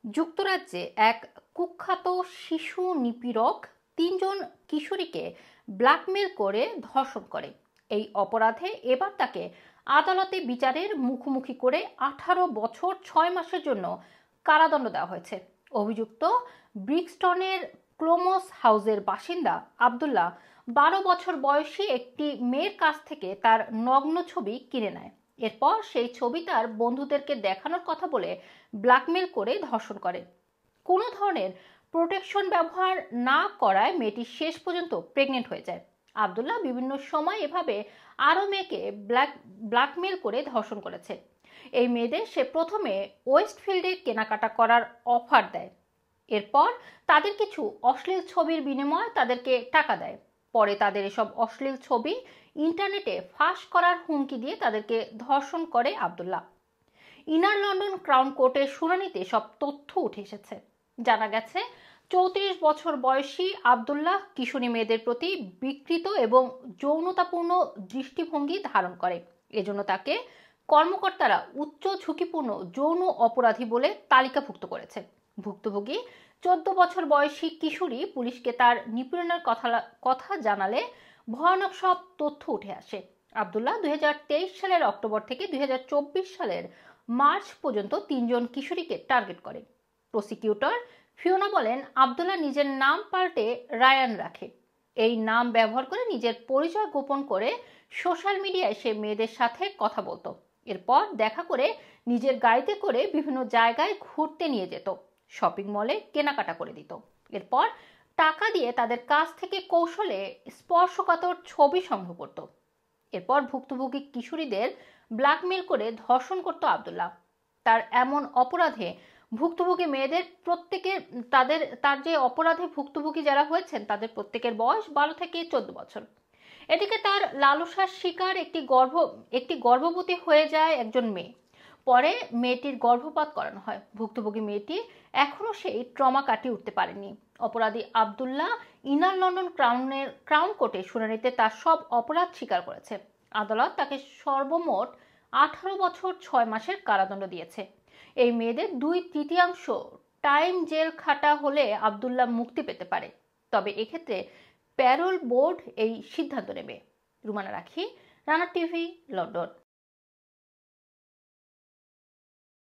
যুক্তরাজ্যে এক কুখ্যাত শিশু নিপীড়ক তিনজন কিশোরীকে ব্ল্যাকমেল করে ধর্ষণ করে। এই অপরাধে এবার তাকে আদালতে বিচারের মুখোমুখি করে 18 বছর 6 মাসের জন্য কারাদণ্ড দেওয়া হয়েছে। অভিযুক্ত ব্রিক্সটনের ক্লোমস হাউসের বাসিন্দা আবদুল্লাহ 12 বছর বয়সী একটি মেয়ের কাছ থেকে তার নগ্ন ছবি কিনে নেয়। এরপর সেই ছবি তার বন্ধুদেরকে দেখানোর কথা বলে ব্ল্যাকমেল করে ধর্ষণ করে। কোনো ধরনের প্রোটেকশন ব্যবহার না করায় মেয়েটি শেষ পর্যন্ত প্রেগনেন্ট হয়ে যায়। আবদুল্লাহ বিভিন্ন সময় এভাবে আরও মেয়েকে ব্ল্যাকমেল করে ধর্ষণ করেছে। এই মেয়েদের সে প্রথমে ওয়েস্টফিল্ডে কেনাকাটা করার অফার দেয়। এরপর তাদের কিছু অশ্লীল ছবির বিনিময়ে তাদেরকে টাকা দেয়। পরে তাদের এসব অশ্লীল ছবি ইন্টারনেটে ফাঁস করার হুমকি দিয়ে তাদেরকে ধর্ষণ করে আবদুল্লাহ। ইনার লন্ডন ক্রাউন কোর্টের শুনানিতে সব তথ্য উঠে এসেছে। জানা গেছে 34 বছর বয়সী আবদুল্লাহ কিশোরী মেয়েদের প্রতি বিকৃত এবং যৌনতাপূর্ণ দৃষ্টিভঙ্গি ধারণ করে। এজন্য তাকে কর্মকর্তারা উচ্চ ঝুঁকিপূর্ণ যৌন অপরাধী বলে তালিকাভুক্ত করেছে। ভুক্তভোগী 14 বছর বয়সী কিশোরী পুলিশকে তার নিপীড়নের কথা জানালে ভয়ানক সব তথ্য উঠে আসে। আবদুল্লাহ 2023 সালের অক্টোবর থেকে 2024 সালের মার্চ পর্যন্ত তিনজন কিশোরীকে টার্গেট করে। প্রসিকিউটর ফিওনা বলেন, আবদুল্লাহ নিজের নাম পাল্টে রায়ান রাখে। এই নাম ব্যবহার করে নিজের পরিচয় গোপন করে সোশ্যাল মিডিয়ায় সে মেয়েদের সাথে কথা বলতো। এরপর দেখা করে নিজের গাড়িতে করে বিভিন্ন জায়গায় ঘুরতে নিয়ে যেত, শপিং মলে কেনাকাটা করে দিত। এরপর টাকা দিয়ে তাদের কাছ থেকে কৌশলে স্পর্শকাতর ছবি সংগ্রহ করত। এরপর ভুক্তভোগী কিশোরীদের ব্ল্যাকমেল করে ধর্ষণ করত আবদুল্লাহ। তার এমন অপরাধে ভুক্তভোগী মেয়েদের প্রত্যেকের তার যে অপরাধে ভুক্তভোগী যারা হয়েছেন তাদের প্রত্যেকের বয়স 12 থেকে 14 বছর। এদিকে তার লালসার শিকার একটি গর্ভবতী হয়ে যায় একজন মেয়ে। পরে মেয়েটির গর্ভপাত করানো হয়। ভুক্তভোগী মেয়েটি এখনো সেই ট্রমা কাটিয়ে উঠতে পারেনি। অপরাধী আবদুল্লাহ ইনার লন্ডন ক্রাউন কোর্টে শুনানিতে তার সব অপরাধ স্বীকার করেছে। আদালত তাকে সর্বমোট 18 বছর 6 মাসের কারাদণ্ড দিয়েছে। এই মেয়েদের 2/3 টাইম জেল খাটা হলে আবদুল্লাহ মুক্তি পেতে পারে। তবে এক্ষেত্রে প্যারোল বোর্ড এই সিদ্ধান্ত নেবে। রুমানা রাখি, রানা টিভি, লন্ডন।